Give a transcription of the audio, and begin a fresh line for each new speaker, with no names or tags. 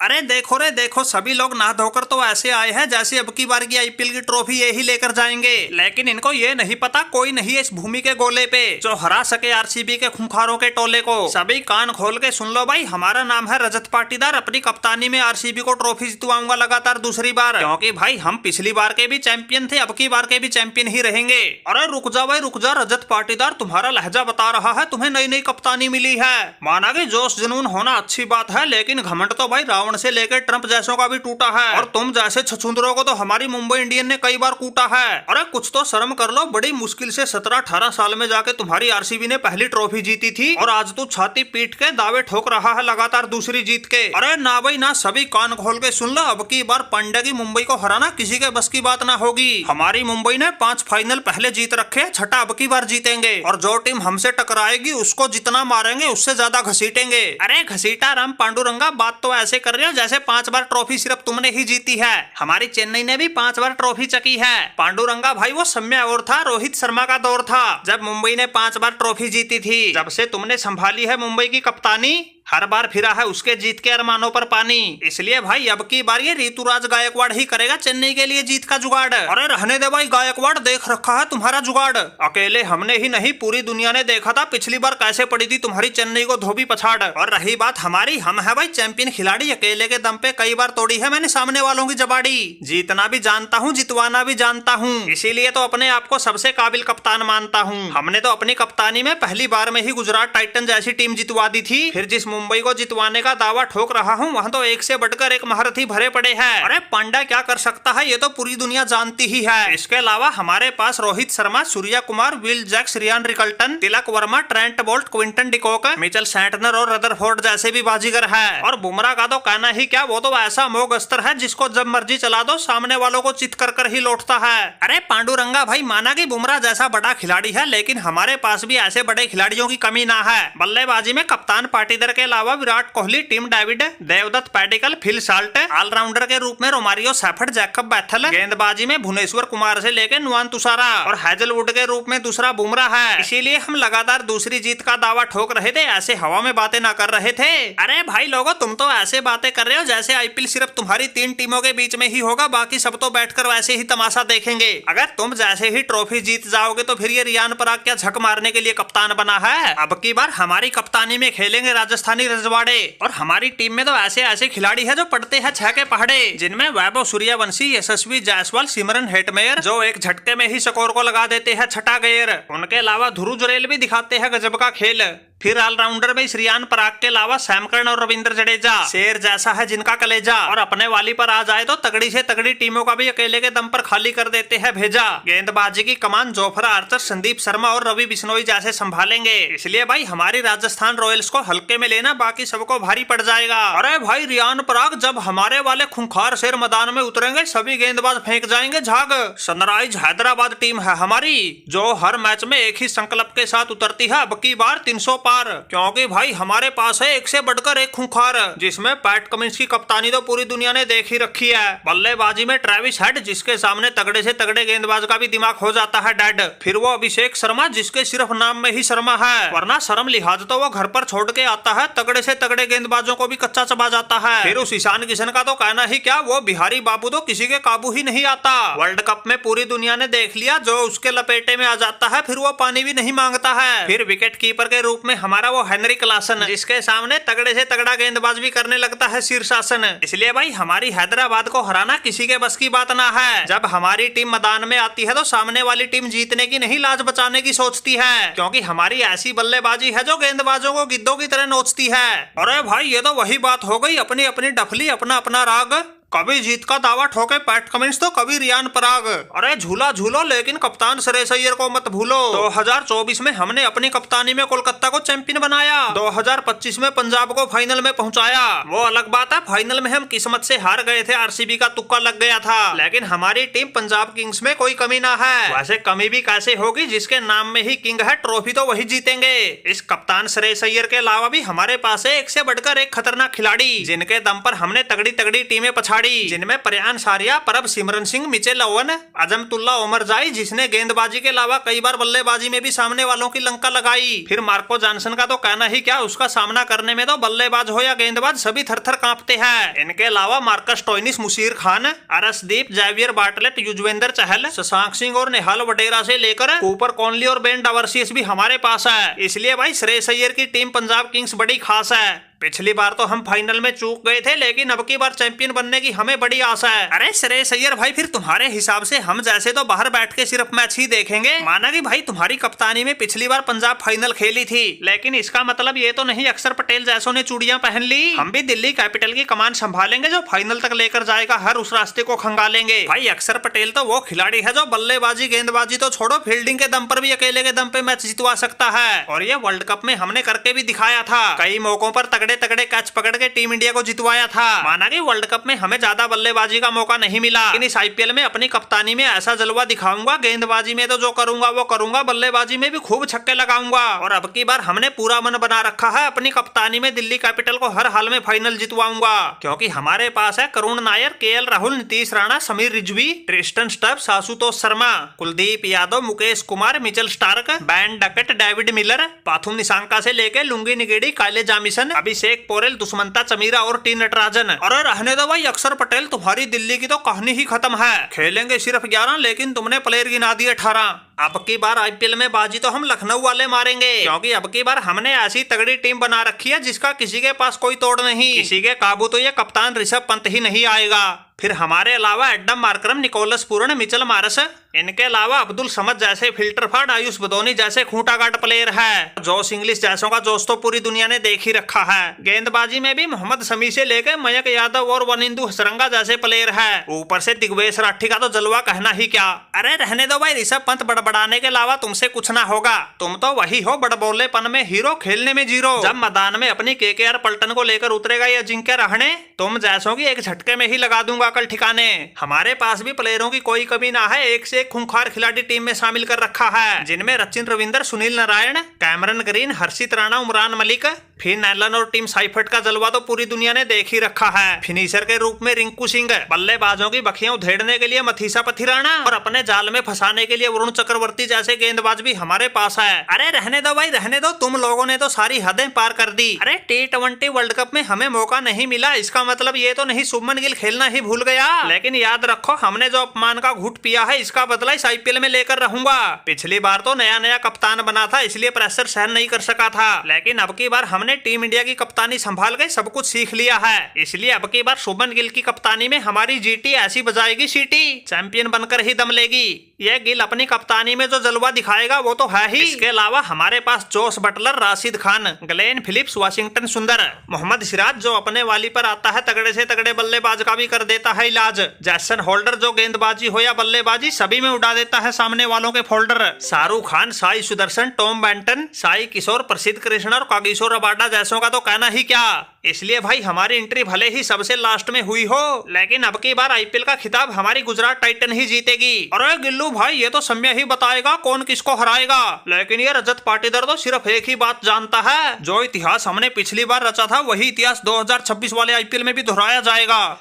अरे देखो रे देखो, सभी लोग नहा धोकर तो ऐसे आए हैं जैसे अब की बार की आईपीएल की ट्रॉफी ये ही लेकर जाएंगे। लेकिन इनको ये नहीं पता कोई नहीं है इस भूमि के गोले पे जो हरा सके आरसीबी के खूंखारों के टोले को। सभी कान खोल के सुन लो भाई, हमारा नाम है रजत पाटीदार। अपनी कप्तानी में आरसीबी को ट्रॉफी जितवाऊंगा लगातार दूसरी बार, क्योंकि भाई हम पिछली बार के भी चैंपियन थे, अब की बार के भी चैंपियन ही रहेंगे। अरे रुक जा भाई रुक जा रजत पाटीदार, तुम्हारा लहजा बता रहा है तुम्हें नई नई कप्तानी मिली है। माना कि जोश जुनून होना अच्छी बात है, लेकिन घमंड तो भाई रावण से लेकर ट्रंप जैसों का भी टूटा है। और तुम जैसे छछूंदरों को तो हमारी मुंबई इंडियन ने कई बार कूटा है। अरे कुछ तो शर्म कर लो, बड़ी मुश्किल से 17-18 साल में जाके तुम्हारी आरसीबी ने पहली ट्रॉफी जीती थी और आज तू छाती पीट के दावे ठोक रहा है लगातार दूसरी जीत के। अरे ना भाई ना, सभी कान खोल के सुन लो, अब की बार पांड्या की मुंबई को हराना किसी के बस की बात ना होगी। हमारी मुंबई ने 5 फाइनल पहले जीत रखे, छठा अब की बार जीतेंगे और जो टीम हमसे टकराएगी उसको जितना मारेंगे उससे ज्यादा घसीटेंगे। अरे घसीटा राम पांडुरंगा, बात तो ऐसे कर रहे हो जैसे 5 बार ट्रॉफी सिर्फ तुमने ही जीती है। हमारी चेन्नई ने भी 5 बार ट्रॉफी चकी है। पांडुरंगा भाई वो समय और था, रोहित शर्मा का दौर था जब मुंबई ने 5 बार ट्रॉफी जीती थी। जब से तुमने संभाली है मुंबई की कप्तानी, हर बार फिरा है उसके जीत के अरमानों पर पानी। इसलिए भाई अब की बार ये ऋतुराज गायकवाड़ ही करेगा चेन्नई के लिए जीत का जुगाड़। अरे रहने दे भाई, गायकवाड़ देख रखा है तुम्हारा जुगाड़। अकेले हमने ही नहीं पूरी दुनिया ने देखा था पिछली बार कैसे पड़ी थी तुम्हारी चेन्नई को धोबी पछाड़। और रही बात हमारी, हम है भाई चैंपियन खिलाड़ी, अकेले के दम पे कई बार तोड़ी है मैंने सामने वालों की जबाड़ी। जीतना भी जानता हूँ, जितवाना भी जानता हूँ, इसीलिए तो अपने आप को सबसे काबिल कप्तान मानता हूँ। हमने तो अपनी कप्तानी में पहली बार में ही गुजरात टाइटन जैसी टीम जितवा दी थी। फिर जिस मुंबई को जितवाने का दावा ठोक रहा हूँ वहाँ तो एक से बढ़कर एक महारथी भरे पड़े हैं। अरे पांड्या क्या कर सकता है ये तो पूरी दुनिया जानती ही है। इसके अलावा हमारे पास Rohit Sharma, Surya Kumar, Will Jacks, Ryan Rickelton, Tilak Varma, Trent Boult, Quinton de Kock, Mitchell Santner और रदरफोर्ड जैसे भी बाजीगर है। और बुमराह का तो कहना ही क्या, वो तो ऐसा मोग अस्त्र है जिसको जब मर्जी चला दो सामने वालों को चित कर ही लौटता है। अरे पांडुरंगा भाई, माना कि बुमराह जैसा बड़ा खिलाड़ी है, लेकिन हमारे पास भी ऐसे बड़े खिलाड़ियों की कमी ना है। बल्लेबाजी में कप्तान पाटीदार के अलावा Virat Kohli, Tim David, Devdutt Padikkal, Phil Salt, allrounder के रूप में रोमारियो सैफर्ड, जैकब बैथल, गेंदबाजी में भुवनेश्वर कुमार से लेकर नुआन तुषारा और हैजलवुड के रूप में दूसरा बुमराह है। इसीलिए हम लगातार दूसरी जीत का दावा ठोक रहे थे, ऐसे हवा में बातें ना कर रहे थे। अरे भाई लोगों, तुम तो ऐसे बातें कर रहे हो जैसे आईपीएल सिर्फ तुम्हारी 3 टीमों के बीच में ही होगा, बाकी सब तो बैठकर वैसे ही तमाशा देखेंगे। अगर तुम जैसे ही ट्रॉफी जीत जाओगे तो फिर ये रियान पराग क्या झक मारने के लिए कप्तान बना है। अब की बार हमारी कप्तानी में खेलेंगे राजस्थानी रजवाड़े और हमारी टीम में तो ऐसे ऐसे खिलाड़ी है जो पड़ते हैं 6 के पहाड़े, जिनमें वैभव सूर्यवंशी, यशस्वी जायसवाल, सिमरन हेटमेयर जो एक झटके में ही स्कोर को लगा देते हैं छठा गेयर। उनके अलावा ध्रुव जुरेल भी दिखाते हैं गजब का खेल। फिर ऑलराउंडर में श्रियान पराग के अलावा सैम करन और रविंद्र जडेजा शेर जैसा है जिनका कलेजा। और अपने वाली पर आ जाए तो तगड़ी से तगड़ी टीमों का भी अकेले के दम पर खाली कर देते हैं भेजा। गेंदबाजी की कमान जोफ्रा आर्चर, संदीप शर्मा और रवि बिश्नोई जैसे संभालेंगे। इसलिए भाई हमारी राजस्थान रॉयल्स को हल्के में लेना, बाकी सबको भारी पड़ जाएगा। अरे भाई रियान पराग, जब हमारे वाले खूंखार शेर मैदान में उतरेंगे सभी गेंदबाज फेंक जाएंगे झाग। सनराइज हैदराबाद टीम है हमारी जो हर मैच में एक ही संकल्प के साथ उतरती है, अब की बार 300 पार। क्योंकि भाई हमारे पास है एक से बढ़कर एक खूंखार, जिसमें पैट कमिंस की कप्तानी तो पूरी दुनिया ने देख ही रखी है। बल्लेबाजी में ट्रेविस हेड, जिसके सामने तगड़े से तगड़े गेंदबाज का भी दिमाग हो जाता है डेड। फिर वो अभिषेक शर्मा, जिसके सिर्फ नाम में ही शर्मा है, वरना शर्म लिहाज तो वो घर पर छोड़ के आता है, तगड़े से तगड़े गेंदबाजों को भी कच्चा चबा जाता है। फिर उस ईशान किशन का तो कहना ही क्या, वो बिहारी बाबू तो किसी के काबू ही नहीं आता। वर्ल्ड कप में पूरी दुनिया ने देख लिया, जो उसके लपेटे में आ जाता है फिर वो पानी भी नहीं मांगता है। फिर विकेट कीपर के रूप में हमारा वो हेनरी क्लासन, जिसके सामने तगड़े से तगड़ा गेंदबाज भी करने लगता है शीर्षासन। इसलिए भाई हमारी हैदराबाद को हराना किसी के बस की बात ना है। जब हमारी टीम मैदान में आती है तो सामने वाली टीम जीतने की नहीं लाज बचाने की सोचती है, क्योंकि हमारी ऐसी बल्लेबाजी है जो गेंदबाजों को गिद्धों की तरह नोचती है। अरे भाई ये तो वही बात हो गई, अपनी अपनी डफली अपना अपना राग। कभी जीत का दावा ठोके पैट कमिंस तो कभी रियान पराग। अरे झूला झूलो लेकिन कप्तान श्रेयस अय्यर को मत भूलो। 2024 में हमने अपनी कप्तानी में कोलकाता को चैंपियन बनाया, 2025 में पंजाब को फाइनल में पहुंचाया। वो अलग बात है, फाइनल में हम किस्मत से हार गए थे, आरसीबी का तुक्का लग गया था, लेकिन हमारी टीम पंजाब किंग्स में कोई कमी ना है। वैसे कमी भी कैसे होगी, जिसके नाम में ही किंग है, ट्रॉफी तो वही जीतेंगे। इस कप्तान श्रेयस अय्यर के अलावा भी हमारे पास है एक से बढ़कर एक खतरनाक खिलाड़ी, जिनके दम पर हमने तगड़ी तगड़ी टीमें पछाड़ी खिलाड़ी, जिनमें प्रयान सारिया, परब सिमरन सिंह, मिचेल ओवन, अजमतुल्ला ओमरजाई, जिसने गेंदबाजी के अलावा कई बार बल्लेबाजी में भी सामने वालों की लंका लगाई। फिर मार्को जॉनसन का तो कहना ही क्या, उसका सामना करने में तो बल्लेबाज हो या गेंदबाज सभी थर-थर कांपते हैं। इनके अलावा Marcus Stoinis, Musheer Khan, Arshdeep, Xavier Bartlett, Yuzvendra Chahal, Shashank Singh और निहाल वडेरा से लेकर कूपर कॉनली और बेन डावर्सियस भी हमारे पास है। इसलिए भाई श्रेयस अय्यर की टीम पंजाब किंग्स बड़ी खास है। पिछली बार तो हम फाइनल में चूक गए थे, लेकिन अब की बार चैंपियन बनने की हमें बड़ी आशा है। अरे श्रेयस अय्यर भाई, फिर तुम्हारे हिसाब से हम जैसे तो बाहर बैठ के सिर्फ मैच ही देखेंगे। माना कि भाई तुम्हारी कप्तानी में पिछली बार पंजाब फाइनल खेली थी, लेकिन इसका मतलब ये तो नहीं अक्षर पटेल जैसों ने चूड़ियां पहन ली। हम भी दिल्ली कैपिटल की कमान संभालेंगे, जो फाइनल तक लेकर जाएगा, हर उस रास्ते को खंगालेंगे। भाई अक्षर पटेल तो वो खिलाड़ी है जो बल्लेबाजी गेंदबाजी तो छोड़ो, फील्डिंग के दम पर भी अकेले के दम पे मैच जितवा सकता है। और ये वर्ल्ड कप में हमने करके भी दिखाया था। कई मौकों पर तगड़े तगड़े कैच पकड़ के टीम इंडिया को जितवाया था। माना कि वर्ल्ड कप में हमें ज्यादा बल्लेबाजी का मौका नहीं मिला, लेकिन इस आईपीएल में अपनी कप्तानी में ऐसा जलवा दिखाऊंगा। गेंदबाजी में तो जो करूंगा वो करूंगा, बल्लेबाजी में भी खूब छक्के लगाऊंगा। और अब की बार हमने पूरा मन बना रखा है, अपनी कप्तानी में दिल्ली कैपिटल को हर हाल में फाइनल जितवाऊंगा, क्योंकि हमारे पास है Karun Nair, KL Rahul, Nitish Rana, Sameer Rizvi, Tristan Stubbs, Ashutosh Sharma, Kuldeep Yadav, Mukesh Kumar, Mitchell Starc, Ben Duckett, David Miller, Pathum Nissanka से लेके लुंगी निगेड़ी, काले जामिसन, अभिषेक पोरेल, दुष्मंता चमीरा और टी नटराजन। और रहने दो भाई अक्षर पटेल, तुम्हारी दिल्ली की तो कहानी ही खत्म है। खेलेंगे सिर्फ 11, लेकिन तुमने प्लेयर गिना दिए 18। अब की बार आईपीएल में बाजी तो हम लखनऊ वाले मारेंगे, क्योंकि अब की बार हमने ऐसी तगड़ी टीम बना रखी है जिसका किसी के पास कोई तोड़ नहीं। किसी के काबू तो ये कप्तान ऋषभ पंत ही नहीं आएगा। फिर हमारे अलावा एडम मार्करम, निकोलस पूर्ण, मिचेल मार्श, इनके अलावा अब्दुल समद जैसे फिल्टर फाड़, आयुष बदोनी जैसे खूंटा गाट प्लेयर है। जोश इंग्लिश जैसों का जोश तो पूरी दुनिया ने देख ही रखा है। गेंदबाजी में भी मोहम्मद शमी से लेकर मयंक यादव और वनिंदु हसरंगा जैसे प्लेयर है। ऊपर से दिग्वेश राठी का तो जलवा कहना ही क्या। अरे रहने दो भाई, ऋषभ पंत बड़बड़ाने के अलावा तुमसे कुछ ना होगा। तुम तो वही हो बड़बोलेपन में हीरो, खेलने में जीरो। जब मैदान में अपनी केकेआर पलटन को लेकर उतरेगा ये अजिंक्य रहाणे, तुम जैसों की एक झटके में ही लगा दूंगा कल ठिकाने। हमारे पास भी प्लेयरों की कोई कमी ना है, एक से एक खूंखार खिलाड़ी टीम में शामिल कर रखा है, जिनमें रचिन रविंदर, सुनील नारायण, कैमरन ग्रीन, हर्षित राणा, उमरान मलिक, फिन एलन और टीम साइफर्ट का जलवा तो पूरी दुनिया ने देख ही रखा है। फिनिशर के रूप में रिंकू सिंह, बल्लेबाजों की बखियां उधेड़ने के लिए मथीसा पथिराणा और अपने जाल में फंसाने के लिए वरुण चक्रवर्ती जैसे गेंदबाज भी हमारे पास है। अरे रहने दो भाई रहने दो, तुम लोगों ने तो सारी हदें पार कर दी। अरे T20 वर्ल्ड कप में हमें मौका नहीं मिला, इसका मतलब ये तो नहीं शुभमन गिल खेलना ही भूल गया। लेकिन याद रखो, हमने जो अपमान का घूंट पिया है, इसका बदला इस आईपीएल में लेकर रहूंगा। पिछली बार तो नया नया कप्तान बना था, इसलिए प्रेशर सहन नहीं कर सका था, लेकिन अब की बार हमने टीम इंडिया की कप्तानी संभाल के सब कुछ सीख लिया है। इसलिए अब की बार शुभमन गिल की कप्तानी में हमारी जीटी ऐसी बजाएगी सीटी, चैंपियन बनकर ही दम लेगी। यह गिल अपनी कप्तानी में जो जलवा दिखाएगा वो तो है ही। इसके अलावा हमारे पास Jos Buttler, Rashid Khan, Glenn Phillips, Washington Sundar, Mohammed Siraj जो अपने वाली पर आता है तगड़े से तगड़े बल्लेबाज का भी कर देता है इलाज, जैसन होल्डर जो गेंदबाजी हो या बल्लेबाजी सभी में उड़ा देता है सामने वालों के फोल्डर, शाहरुख खान, साई सुदर्शन, टॉम बैंटन, साई किशोर, प्रसिद्ध कृष्ण और कागिसो रबाडा जैसों का तो कहना ही क्या। इसलिए भाई हमारी एंट्री भले ही सबसे लास्ट में हुई हो, लेकिन अब की बार आईपीएल का खिताब हमारी गुजरात टाइटन ही जीतेगी। अरे गिल्लू भाई, ये तो समय ही बताएगा कौन किसको हराएगा, लेकिन ये रजत पाटीदार तो सिर्फ एक ही बात जानता है, जो इतिहास हमने पिछली बार रचा था वही इतिहास 2026 वाले आईपीएल में भी दोहराया जाएगा।